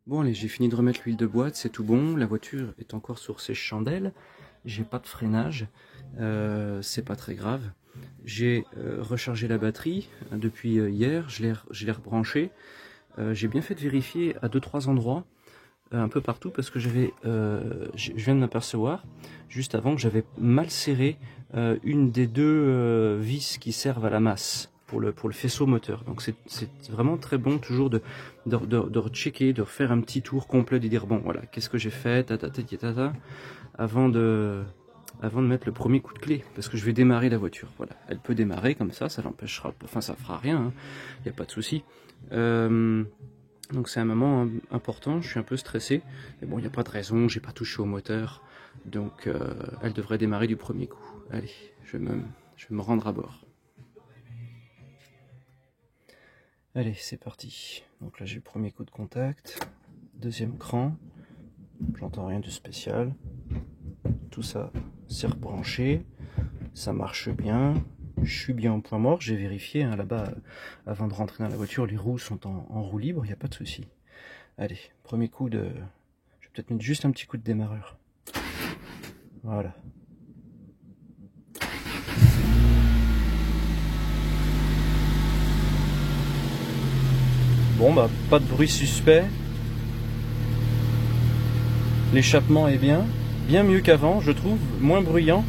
Bon allez, j'ai fini de remettre l'huile de boîte, c'est tout bon. La voiture est encore sur ses chandelles. J'ai pas de freinage, c'est pas très grave. J'ai rechargé la batterie depuis hier, je l'ai rebranchée. J'ai bien fait de vérifier à 2-3 endroits, un peu partout, parce que je viens de m'apercevoir, juste avant, que j'avais mal serré une des deux vis qui servent à la masse pour le faisceau moteur. Donc c'est vraiment très bon toujours de rechecker, de refaire un petit tour complet, de dire bon voilà, qu'est-ce que j'ai fait, avant de mettre le premier coup de clé, parce que je vais démarrer la voiture. Voilà, elle peut démarrer comme ça l'empêchera, enfin ça fera rien, il n'y a pas de souci. Donc c'est un moment important, je suis un peu stressé, mais bon, il n'y a pas de raison, j'ai pas touché au moteur, donc elle devrait démarrer du premier coup. Allez, je vais me rendre à bord. Allez, c'est parti. Donc là j'ai le premier coup de contact, deuxième cran, j'entends rien de spécial, tout ça c'est rebranché, ça marche bien, je suis bien en point mort, j'ai vérifié là-bas avant de rentrer dans la voiture, les roues sont en roue libre, il n'y a pas de souci. Allez, premier coup de... Je vais peut-être mettre juste un petit coup de démarreur. Voilà. Bon bah, pas de bruit suspect. L'échappement est bien mieux qu'avant, je trouve, moins bruyant.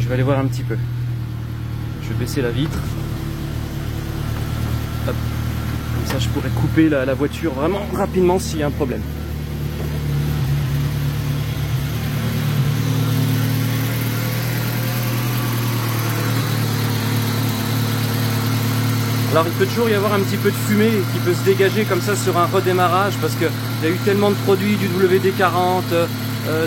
Je vais aller voir un petit peu. Je vais baisser la vitre. Hop. Comme ça je pourrais couper la voiture vraiment rapidement s'il y a un problème. Alors il peut toujours y avoir un petit peu de fumée qui peut se dégager comme ça sur un redémarrage, parce qu'il y a eu tellement de produits du WD-40,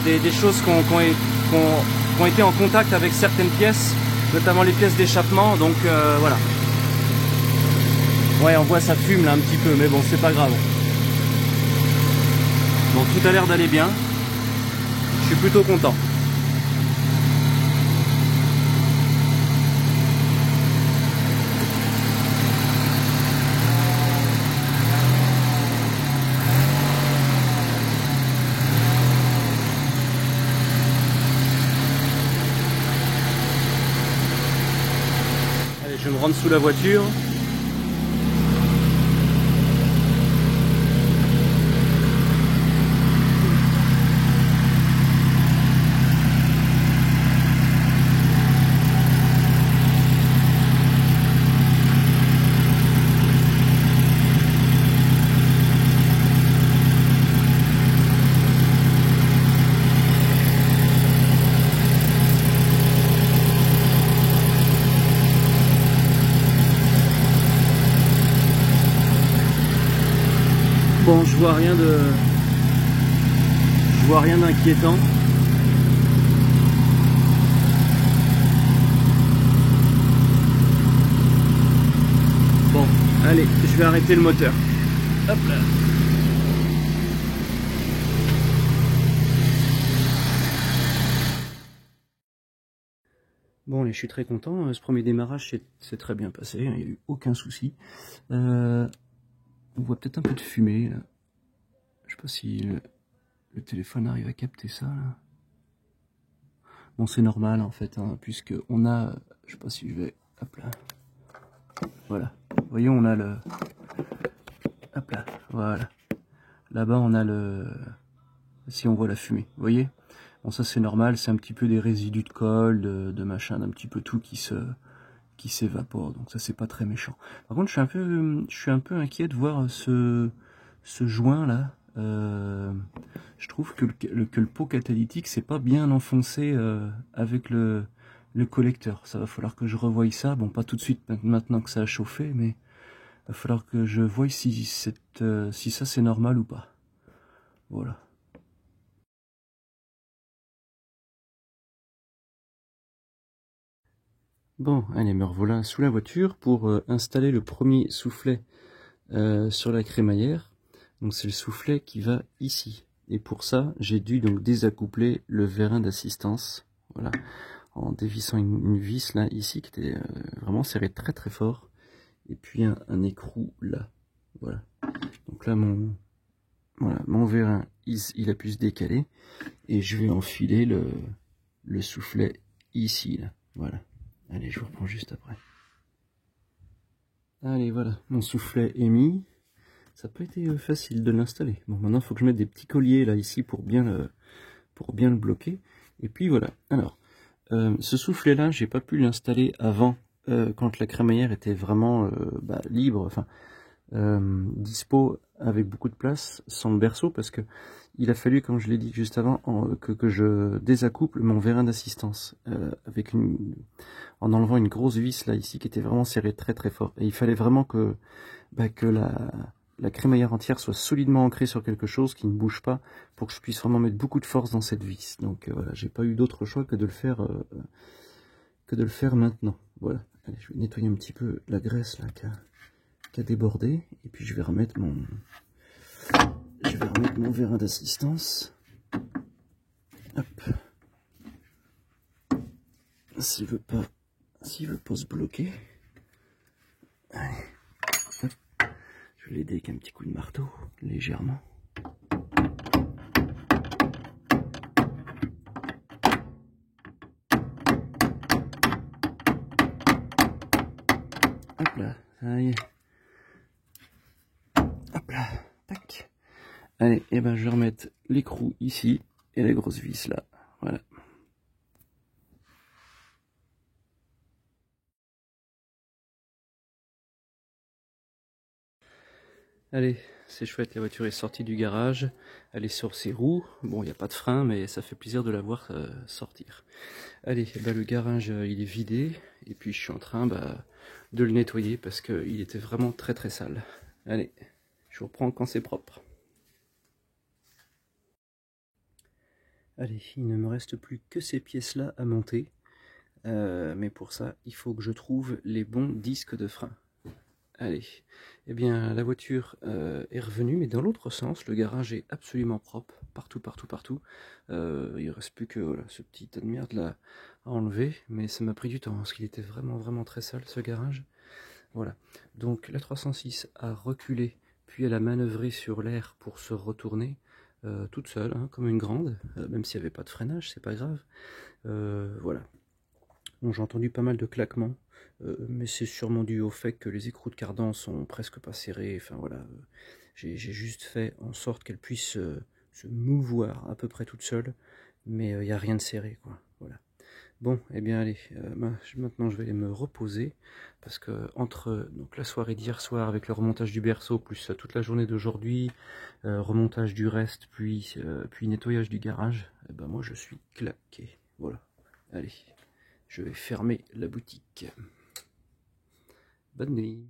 des choses qui ont été en contact avec certaines pièces, notamment les pièces d'échappement, donc voilà. Ouais, on voit ça fume là un petit peu, mais bon, c'est pas grave. Bon, tout a l'air d'aller bien, je suis plutôt content. Allez, je vais me rendre sous la voiture. Bon, je vois rien d'inquiétant. Bon, allez, je vais arrêter le moteur. Hop là. Bon, allez, je suis très content. Ce premier démarrage s'est très bien passé. Il n'y a eu aucun souci. On voit peut-être un peu de fumée. Là. Je sais pas si le téléphone arrive à capter ça. Là. Bon, c'est normal en fait, hein, puisque on a... Je sais pas si je vais... Hop là. Voilà. Vous voyez, on a le... Hop là. Voilà. Là-bas, on a le... Si on voit la fumée, vous voyez? Bon, ça c'est normal, c'est un petit peu des résidus de colle, de machin, d'un petit peu tout qui s'évapore, donc ça c'est pas très méchant. Par contre, je suis un peu inquiet de voir ce joint là. Je trouve que le pot catalytique c'est pas bien enfoncé avec le collecteur. Ça va falloir que je revoie ça. Bon, pas tout de suite maintenant que ça a chauffé, mais il va falloir que je voie si ça c'est normal ou pas. Voilà. Bon, allez, me revoilà sous la voiture pour installer le premier soufflet sur la crémaillère. Donc c'est le soufflet qui va ici. Et pour ça, j'ai dû donc désaccoupler le vérin d'assistance. Voilà, en dévissant une vis là, ici, qui était vraiment serrée très très fort. et puis un écrou là. Voilà. Donc là, mon vérin, il a pu se décaler, et je vais enfiler le soufflet ici, là. Voilà. Allez, je vous reprends juste après. Allez, voilà, mon soufflet est mis. Ça n'a pas été facile de l'installer. Bon, maintenant, il faut que je mette des petits colliers là, ici, pour bien le bloquer. Et puis voilà. Alors, ce soufflet-là, j'ai pas pu l'installer avant, quand la crémaillère était vraiment libre, enfin, dispo, avec beaucoup de place, sans le berceau, parce que il a fallu, comme je l'ai dit juste avant, que je désaccouple mon vérin d'assistance, en enlevant une grosse vis là, ici, qui était vraiment serrée très très fort. Et il fallait vraiment que la crémaillère entière soit solidement ancrée sur quelque chose qui ne bouge pas, pour que je puisse vraiment mettre beaucoup de force dans cette vis. Donc voilà, j'ai pas eu d'autre choix que de le faire maintenant. Voilà. Allez, je vais nettoyer un petit peu la graisse là qui a débordé, et puis je vais remettre mon vérin d'assistance. Hop. S'il veut pas se bloquer. Allez. Hop. Je vais l'aider avec un petit coup de marteau, légèrement. Hop là, ça y est. Hop là, tac. Allez, et ben je vais remettre l'écrou ici et la grosse vis là. Voilà. Allez, c'est chouette, la voiture est sortie du garage, elle est sur ses roues. Bon, il n'y a pas de frein, mais ça fait plaisir de la voir sortir. Allez, le garage il est vidé, et puis je suis en train de le nettoyer parce qu'il était vraiment très très sale. Allez, je vous reprends quand c'est propre. Allez, il ne me reste plus que ces pièces-là à monter. Mais pour ça, il faut que je trouve les bons disques de frein. Allez, eh bien la voiture est revenue, mais dans l'autre sens, le garage est absolument propre, partout. Il ne reste plus que voilà, ce petit tas de merde là à enlever, mais ça m'a pris du temps, parce qu'il était vraiment très sale ce garage. Voilà, donc la 306 a reculé, puis elle a manœuvré sur l'air pour se retourner, toute seule, hein, comme une grande, même s'il n'y avait pas de freinage, c'est pas grave. Voilà. Bon, j'ai entendu pas mal de claquements, mais c'est sûrement dû au fait que les écrous de cardan sont presque pas serrés. Enfin voilà, j'ai juste fait en sorte qu'elle puisse se mouvoir à peu près toute seule, mais il n'y a rien de serré, quoi. Voilà. Bon, eh bien allez, maintenant je vais aller me reposer, parce que entre donc la soirée d'hier soir avec le remontage du berceau, plus toute la journée d'aujourd'hui, remontage du reste, puis nettoyage du garage, eh ben moi je suis claqué. Voilà, allez. Je vais fermer la boutique. Bonne nuit.